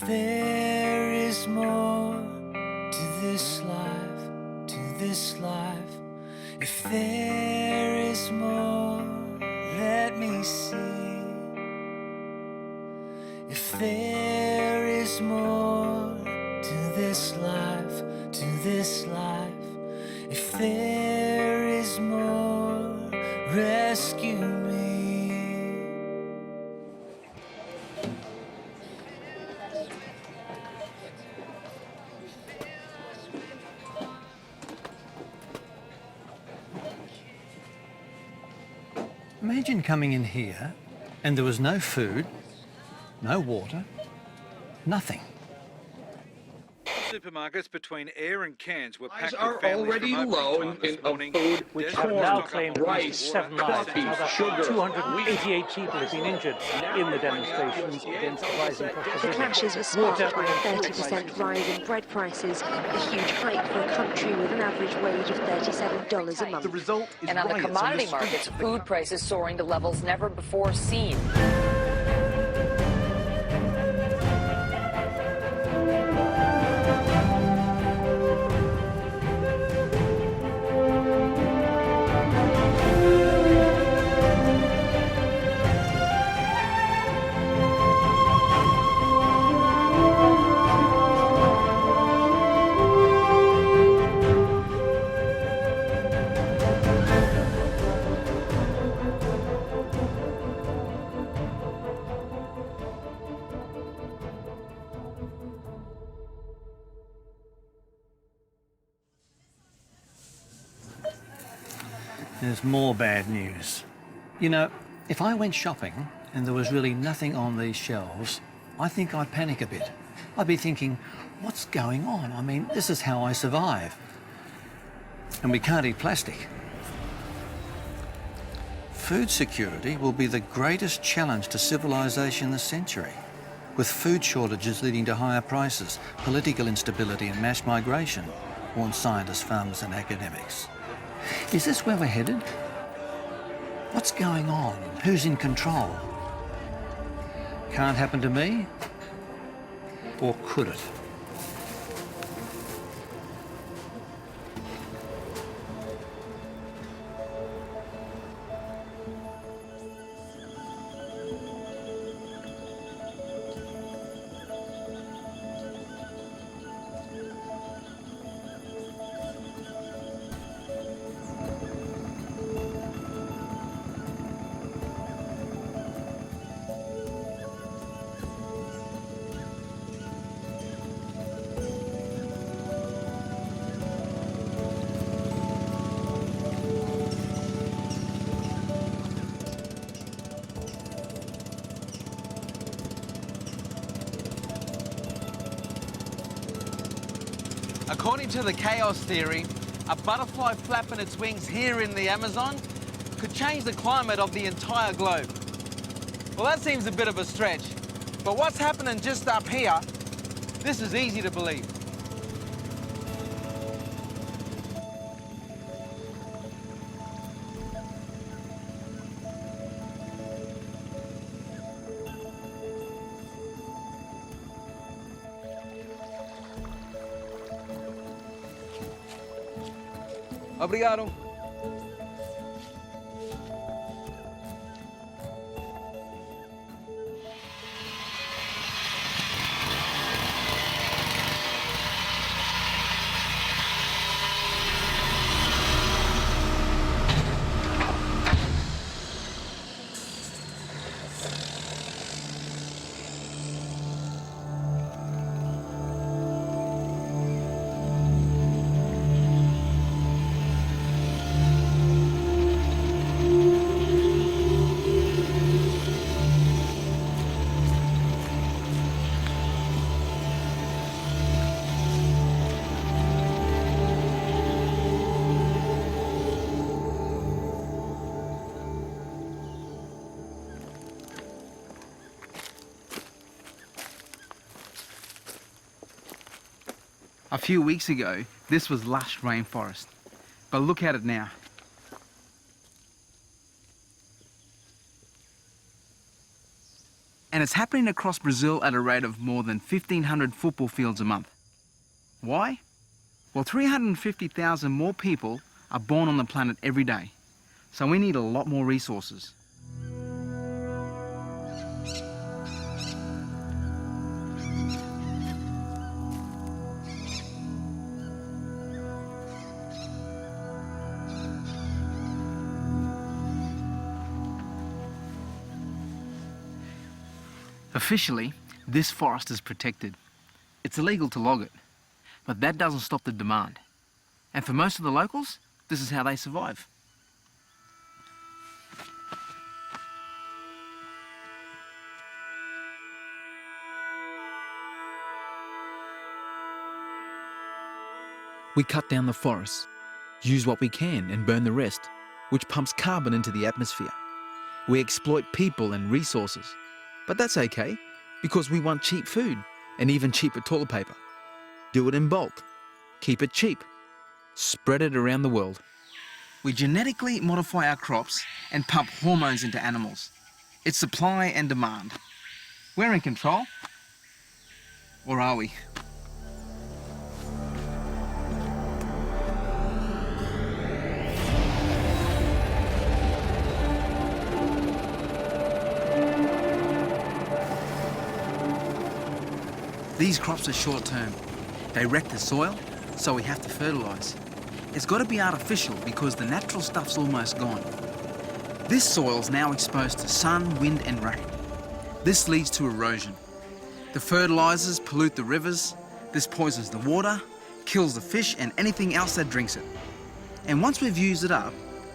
If there is more to this life, if there is more, let me see. If there is more to this life, if there is more, rescue me. Imagine coming in here and there was no food, no water, nothing. Supermarkets between air and cans were packed are with families already from low opening time this in morning. food, which Desperate have to now stock up claimed on at least water, 7 lives. coffee, Another sugar, 288 people have been injured in the demonstrations against the rising cost of The living. clashes were sparked by a 30% rise in bread prices, a huge hike for a country with an average wage of $37 a month. The result is And on the riots commodity the markets, streets. food prices soaring to levels never before seen. There's more bad news. You know, if I went shopping and there was really nothing on these shelves, I think I'd panic a bit. I'd be thinking, what's going on? I mean, this is how I survive. And we can't eat plastic. Food security will be the greatest challenge to civilization this century, with food shortages leading to higher prices, political instability and mass migration, warn scientists, farmers and academics. Is this where we're headed? What's going on? Who's in control? Can't happen to me? Or could it? According to the chaos theory, a butterfly flapping its wings here in the Amazon could change the climate of the entire globe. Well, that seems a bit of a stretch, but what's happening just up here, this is easy to believe. Obrigado. A few weeks ago, this was lush rainforest, but look at it now. And it's happening across Brazil at a rate of more than 1,500 football fields a month. Why? Well, 350,000 more people are born on the planet every day, so we need a lot more resources. Officially, this forest is protected. It's illegal to log it, but that doesn't stop the demand. And for most of the locals, this is how they survive. We cut down the forests, use what we can and burn the rest, which pumps carbon into the atmosphere. We exploit people and resources, but that's okay because we want cheap food and even cheaper toilet paper. Do it in bulk, keep it cheap, spread it around the world. We genetically modify our crops and pump hormones into animals. It's supply and demand. We're in control. Or are we? These crops are short-term. They wreck the soil, so we have to fertilise. It's got to be artificial because the natural stuff's almost gone. This soil's now exposed to sun, wind and rain. This leads to erosion. The fertilisers pollute the rivers, this poisons the water, kills the fish and anything else that drinks it. And once we've used it up,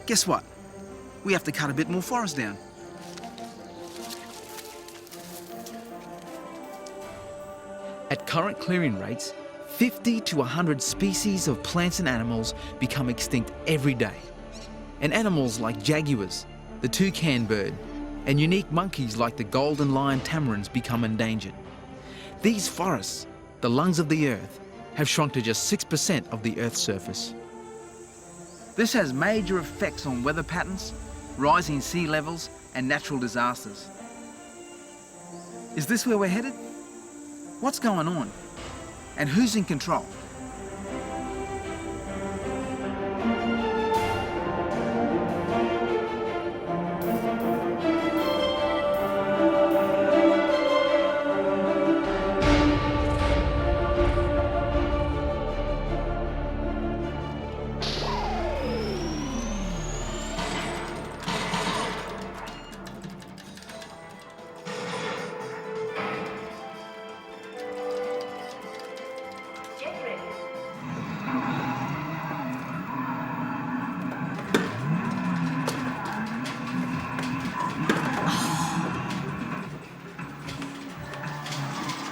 guess what? We have to cut a bit more forest down. At current clearing rates, 50 to 100 species of plants and animals become extinct every day. And animals like jaguars, the toucan bird, and unique monkeys like the golden lion tamarins become endangered. These forests, the lungs of the earth, have shrunk to just 6% of the Earth's surface. This has major effects on weather patterns, rising sea levels and natural disasters. Is this where we're headed? What's going on? And who's in control?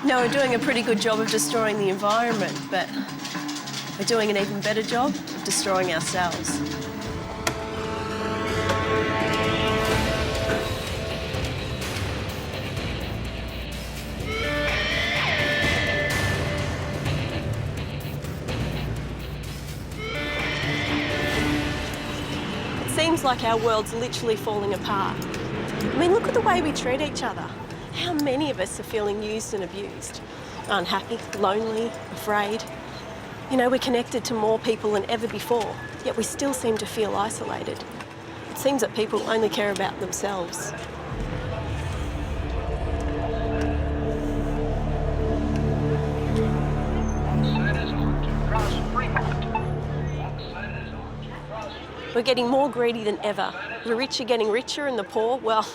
No, we're doing a pretty good job of destroying the environment, but we're doing an even better job of destroying ourselves. It seems like our world's literally falling apart. I mean, look at the way we treat each other. How many of us are feeling used and abused? Unhappy, lonely, afraid. You know, we're connected to more people than ever before, yet we still seem to feel isolated. It seems that people only care about themselves. We're getting more greedy than ever. The rich are getting richer and the poor, well,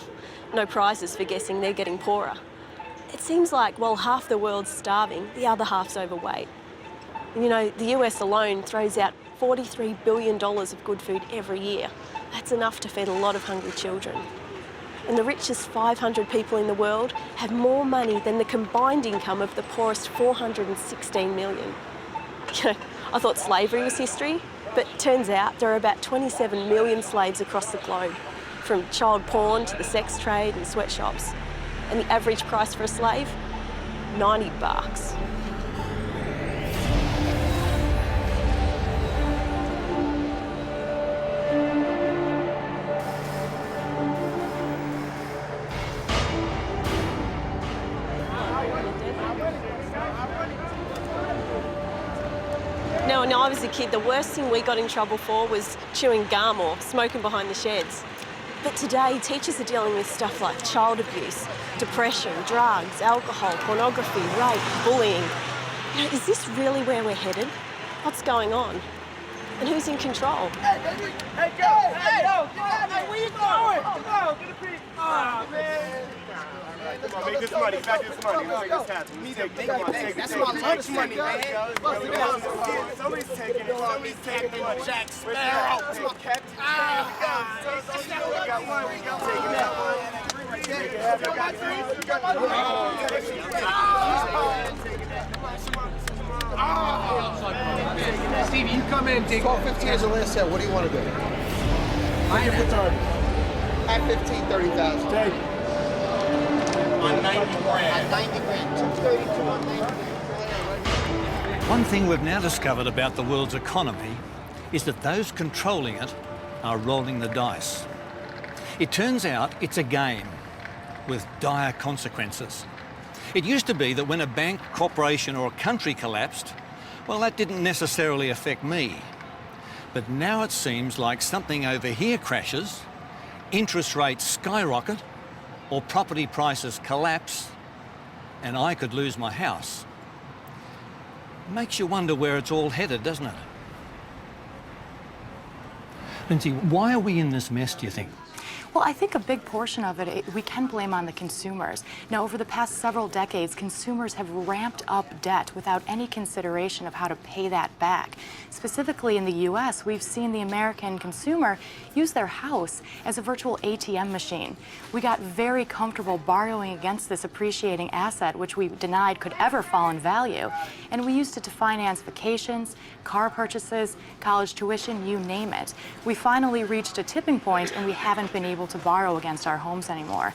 no prizes for guessing they're getting poorer. It seems like while half the world's starving, the other half's overweight. You know, the US alone throws out $43 billion of good food every year. That's enough to feed a lot of hungry children. And the richest 500 people in the world have more money than the combined income of the poorest 416 million. I thought slavery was history, but turns out there are about 27 million slaves across the globe, from child porn to the sex trade and sweatshops. And the average price for a slave? $90. Now, when I was a kid, the worst thing we got in trouble for was chewing gum or smoking behind the sheds. But today, teachers are dealing with stuff like child abuse, depression, drugs, alcohol, pornography, rape, bullying. You know, is this really where we're headed? What's going on? And who's in control? Hey, baby! Hey, go! Hey, yo! Hey, where you going? Come on, get a piece. Ah, man. Come on, make this money. Back this money. Let's make this happen. That's my lunch money, man. Somebody's taking it. Somebody's taking it. Jack Sparrow. That's my captain. We got one. We got taking that one. Stevie, you come in. 12.15 is the last set. What do you want to do? What's your Potraga? At 15, 30,000. Take it. On 90 grand. On 90 grand. 232 on 90 grand. One thing we've now discovered about the world's economy is that those controlling it are rolling the dice. It turns out it's a game with dire consequences. It used to be that when a bank, corporation or a country collapsed, well, that didn't necessarily affect me. But now it seems like something over here crashes, interest rates skyrocket, or property prices collapse, and I could lose my house. Makes you wonder where it's all headed, doesn't it? Lindsay, why are we in this mess, do you think? Well, I think a big portion of it we can blame on the consumers. Now, over the past several decades, consumers have ramped up debt without any consideration of how to pay that back. Specifically in the U.S., we've seen the American consumer use their house as a virtual ATM machine. We got very comfortable borrowing against this appreciating asset, which we denied could ever fall in value. And we used it to finance vacations, car purchases, college tuition, you name it. We finally reached a tipping point, and we haven't been able to borrow against our homes anymore.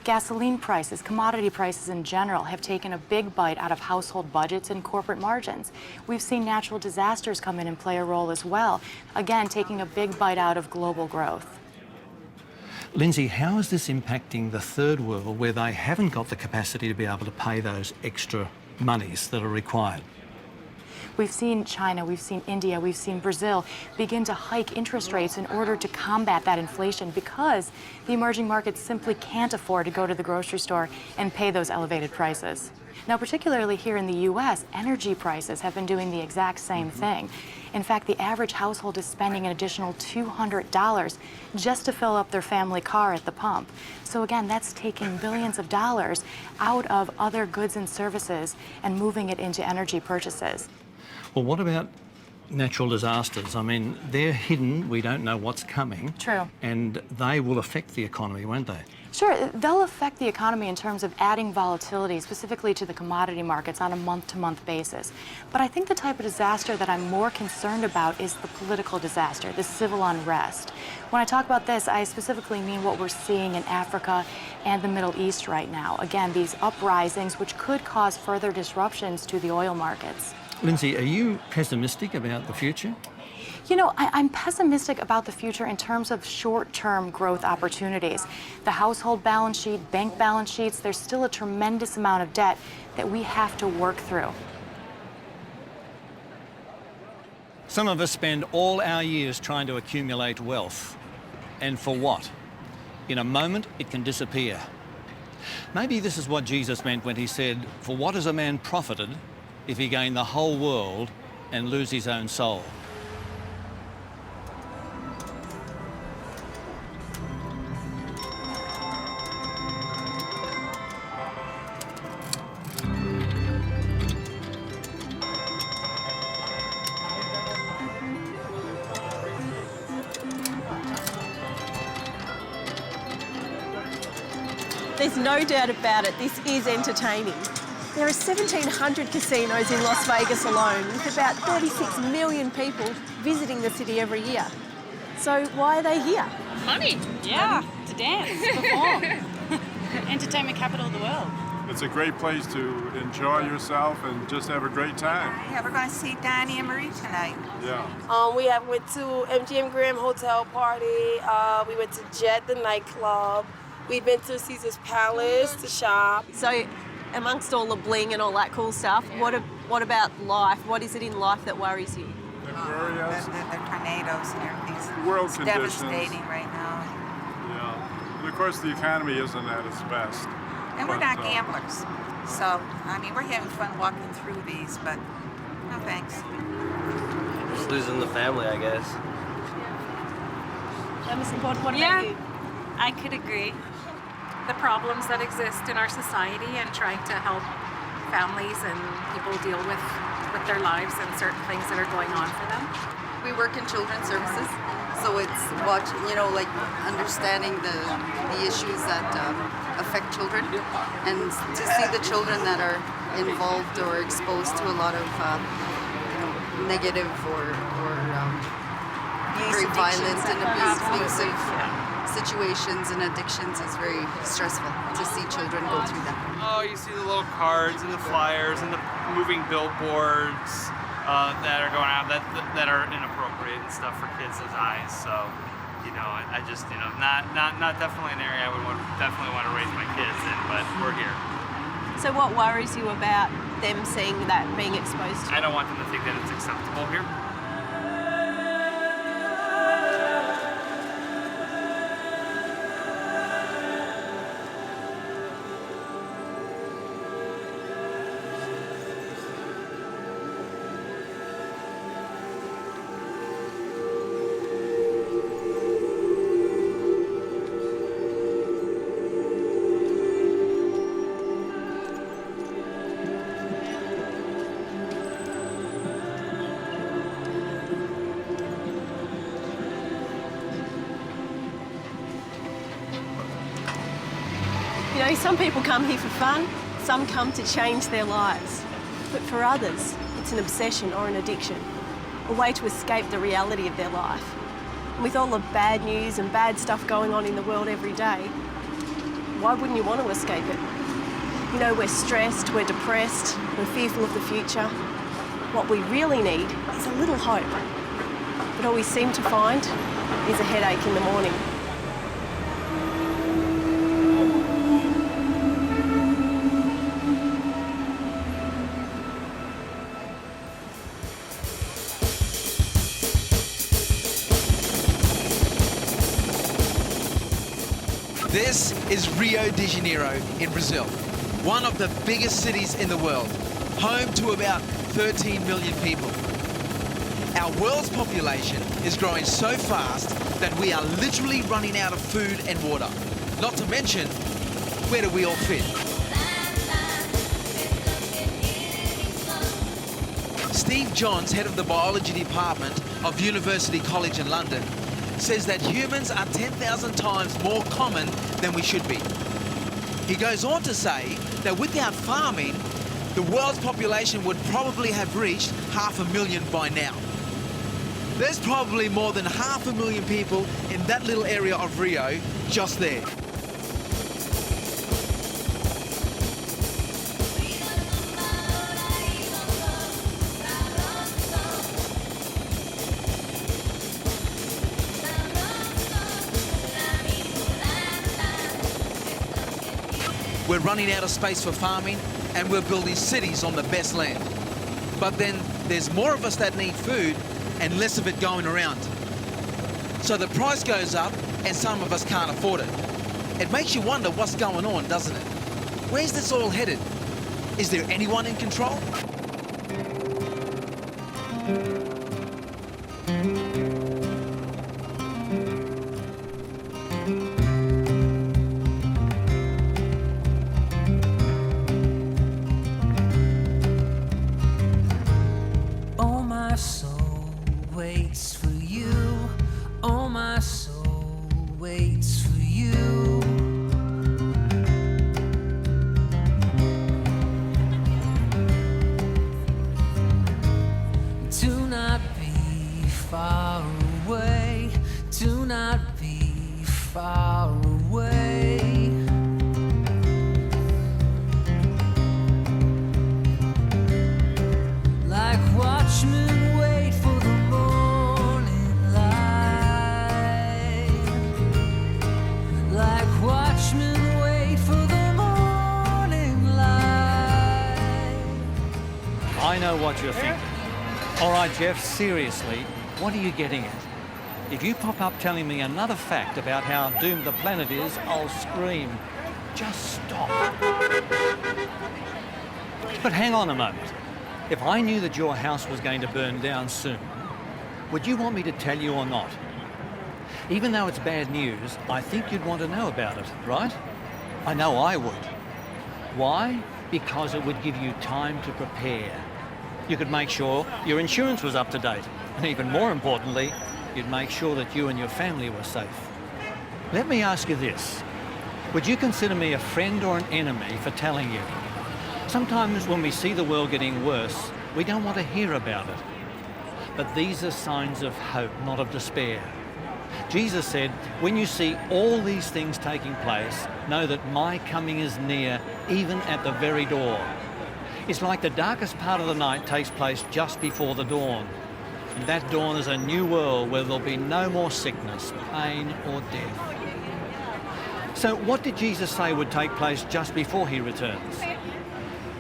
Gasoline prices, commodity prices in general have taken a big bite out of household budgets and corporate margins. We've seen natural disasters come in and play a role as well, again, taking a big bite out of global growth. Lindsay, how is this impacting the third world where they haven't got the capacity to be able to pay those extra monies that are required? We've seen China, we've seen India, we've seen Brazil begin to hike interest rates in order to combat that inflation because the emerging markets simply can't afford to go to the grocery store and pay those elevated prices. Now, particularly here in the U.S., energy prices have been doing the exact same thing. In fact, the average household is spending an additional $200 just to fill up their family car at the pump. So again, that's taking billions of dollars out of other goods and services and moving it into energy purchases. Well, what about natural disasters? I mean, they're hidden, we don't know what's coming. True. And they will affect the economy, won't they? Sure, they'll affect the economy in terms of adding volatility, specifically to the commodity markets on a month-to-month basis. But I think the type of disaster that I'm more concerned about is the political disaster, the civil unrest. When I talk about this, I specifically mean what we're seeing in Africa and the Middle East right now. Again, these uprisings which could cause further disruptions to the oil markets. Lindsay, are you pessimistic about the future? You know, I'm pessimistic about the future in terms of short-term growth opportunities. The household balance sheet, bank balance sheets, there's still a tremendous amount of debt that we have to work through. Some of us spend all our years trying to accumulate wealth. And for what? In a moment, it can disappear. Maybe this is what Jesus meant when he said, "For what is a man profited if he gain the whole world and lose his own soul?" There's no doubt about it, this is entertaining. There are 1,700 casinos in Las Vegas alone, with about 36 million people visiting the city every year. So why are they here? Money. Yeah, to dance, perform. Entertainment capital of the world. It's a great place to enjoy yourself and just have a great time. Yeah, we're going to see Donnie and Marie tonight. Yeah. We went to MGM Grand Hotel party. We went to Jet, the nightclub. We've been to Caesar's Palace to shop. So amongst all the bling and all that cool stuff, what What about life? What is it in life that worries you? The tornadoes and everything. World It's conditions. devastating right now. Yeah. And of course, the economy isn't at its best. And we're not gamblers. So, I mean, we're having fun walking through these, but no thanks. Just losing the family, I guess. What about you? I could agree. The problems that exist in our society and trying to help families and people deal with their lives and certain things that are going on for them. We work in children's services, so it's watching, like understanding the issues that affect children, and to see the children that are involved or exposed to a lot of negative or very violent and abusive situations and addictions is very stressful to see children go through that. Oh, you see the little cards and the flyers and the moving billboards that are going out that are inappropriate and stuff for kids' eyes. So, I just, not definitely an area I would definitely want to raise my kids in, but we're here. So what worries you about them seeing that being exposed to? I don't want them to think that it's acceptable here. Some people come here for fun, some come to change their lives. But for others, it's an obsession or an addiction, a way to escape the reality of their life. And with all the bad news and bad stuff going on in the world every day, why wouldn't you want to escape it? We're stressed, we're depressed, we're fearful of the future. What we really need is a little hope. But all we seem to find is a headache in the morning. This is Rio de Janeiro in Brazil, one of the biggest cities in the world, home to about 13 million people. Our world's population is growing so fast that we are literally running out of food and water. Not to mention, where do we all fit? Steve Johns, head of the biology department of University College in London, says that humans are 10,000 times more common than we should be. He goes on to say that without farming, the world's population would probably have reached 500,000 by now. There's probably more than 500,000 people in that little area of Rio just there. We're running out of space for farming and we're building cities on the best land. But then there's more of us that need food and less of it going around. So the price goes up and some of us can't afford it. It makes you wonder what's going on, doesn't it? Where's this all headed? Is there anyone in control? I know what you're thinking. All right, Jeff, seriously, what are you getting at? If you pop up telling me another fact about how doomed the planet is, I'll scream. Just stop. But hang on a moment. If I knew that your house was going to burn down soon, would you want me to tell you or not? Even though it's bad news, I think you'd want to know about it, right? I know I would. Why? Because it would give you time to prepare. You could make sure your insurance was up to date. And even more importantly, you'd make sure that you and your family were safe. Let me ask you this. Would you consider me a friend or an enemy for telling you? Sometimes when we see the world getting worse, we don't want to hear about it. But these are signs of hope, not of despair. Jesus said, when you see all these things taking place, know that my coming is near, even at the very door. It's like the darkest part of the night takes place just before the dawn. And that dawn is a new world where there'll be no more sickness, pain or death. So what did Jesus say would take place just before he returns?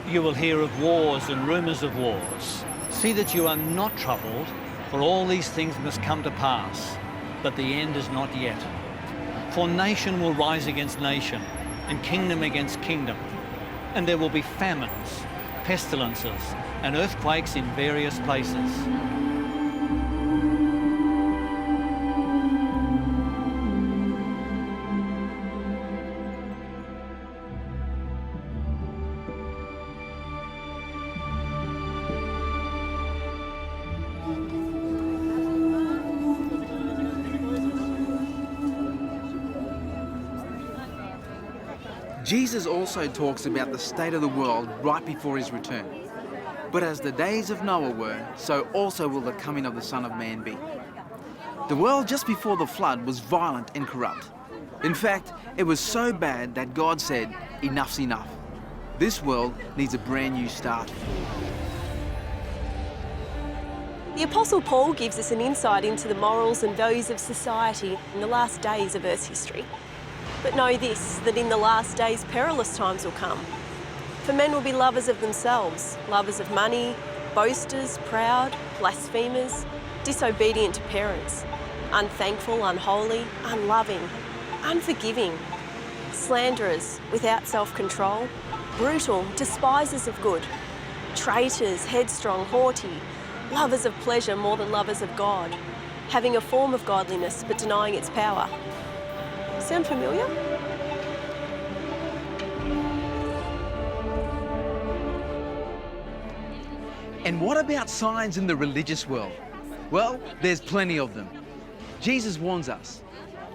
You will hear of wars and rumours of wars. See that you are not troubled, for all these things must come to pass, but the end is not yet. For nation will rise against nation, and kingdom against kingdom, and there will be famines, pestilences, and earthquakes in various places. Jesus also talks about the state of the world right before his return. But as the days of Noah were, so also will the coming of the Son of Man be. The world just before the flood was violent and corrupt. In fact, it was so bad that God said, enough's enough. This world needs a brand new start. The Apostle Paul gives us an insight into the morals and values of society in the last days of Earth's history. But know this, that in the last days perilous times will come. For men will be lovers of themselves, lovers of money, boasters, proud, blasphemers, disobedient to parents, unthankful, unholy, unloving, unforgiving, slanderers, without self-control, brutal, despisers of good, traitors, headstrong, haughty, lovers of pleasure more than lovers of God, having a form of godliness but denying its power. Sound familiar? And what about signs in the religious world? Well, there's plenty of them. Jesus warns us,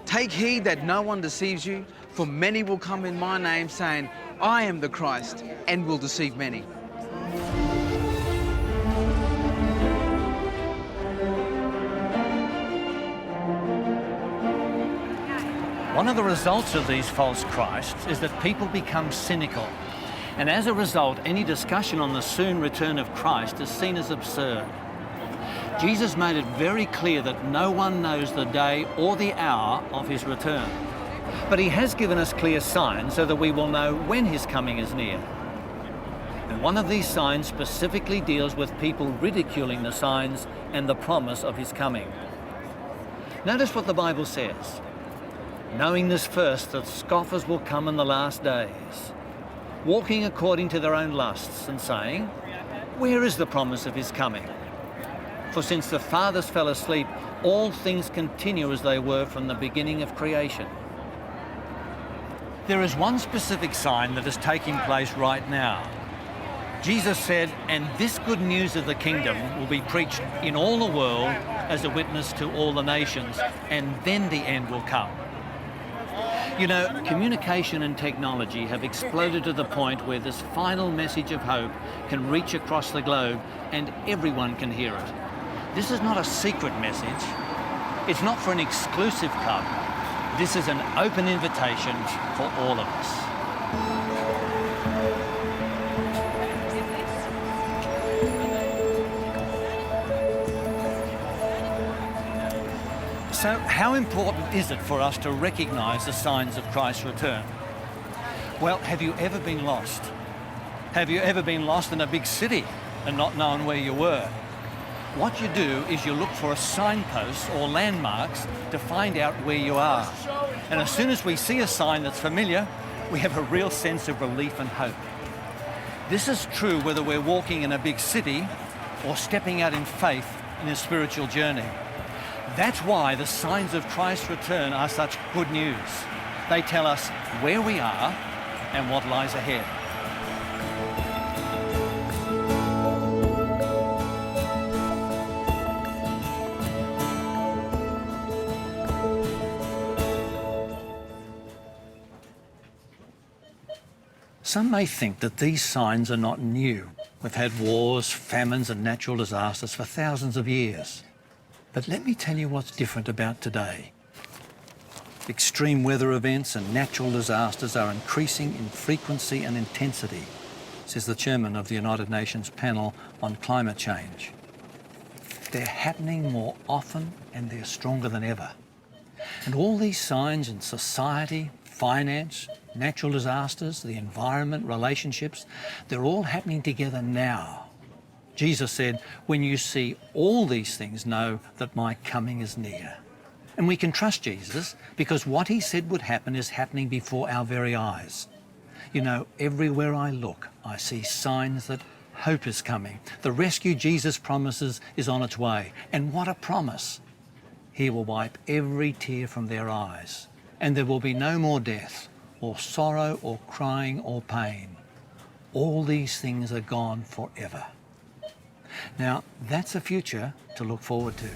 take heed that no one deceives you, for many will come in my name saying, I am the Christ, and will deceive many. One of the results of these false Christs is that people become cynical. And as a result, any discussion on the soon return of Christ is seen as absurd. Jesus made it very clear that no one knows the day or the hour of his return. But he has given us clear signs so that we will know when his coming is near. And one of these signs specifically deals with people ridiculing the signs and the promise of his coming. Notice what the Bible says. Knowing this first, that scoffers will come in the last days, walking according to their own lusts, and saying, where is the promise of his coming? For since the fathers fell asleep, all things continue as they were from the beginning of creation. There is one specific sign that is taking place right now. Jesus said, and this good news of the kingdom will be preached in all the world as a witness to all the nations, and then the end will come. You know, communication and technology have exploded to the point where this final message of hope can reach across the globe and everyone can hear it. This is not a secret message. It's not for an exclusive club. This is an open invitation for all of us. So how important is it for us to recognise the signs of Christ's return? Well, have you ever been lost? Have you ever been lost in a big city? and not knowing where you were. What you do is you look for a signpost or landmarks to find out where you are. And as soon as we see a sign that's familiar, we have a real sense of relief and hope. This is true whether we're walking in a big city or stepping out in faith in a spiritual journey. That's why the signs of Christ's return are such good news. They tell us where we are and what lies ahead. Some may think that these signs are not new. We've had wars, famines and natural disasters for thousands of years. But let me tell you what's different about today. Extreme weather events and natural disasters are increasing in frequency and intensity, says the chairman of the United Nations panel on climate change. They're happening more often and they're stronger than ever. And all these signs in society, finance, natural disasters, the environment, relationships, they're all happening together now. Jesus said, when you see all these things, know that my coming is near. And we can trust Jesus because what he said would happen is happening before our very eyes. You know, everywhere I look, I see signs that hope is coming. The rescue Jesus promises is on its way. And what a promise! He will wipe every tear from their eyes, and there will be no more death, or sorrow, or crying, or pain. All these things are gone forever. Now, that's a future to look forward to.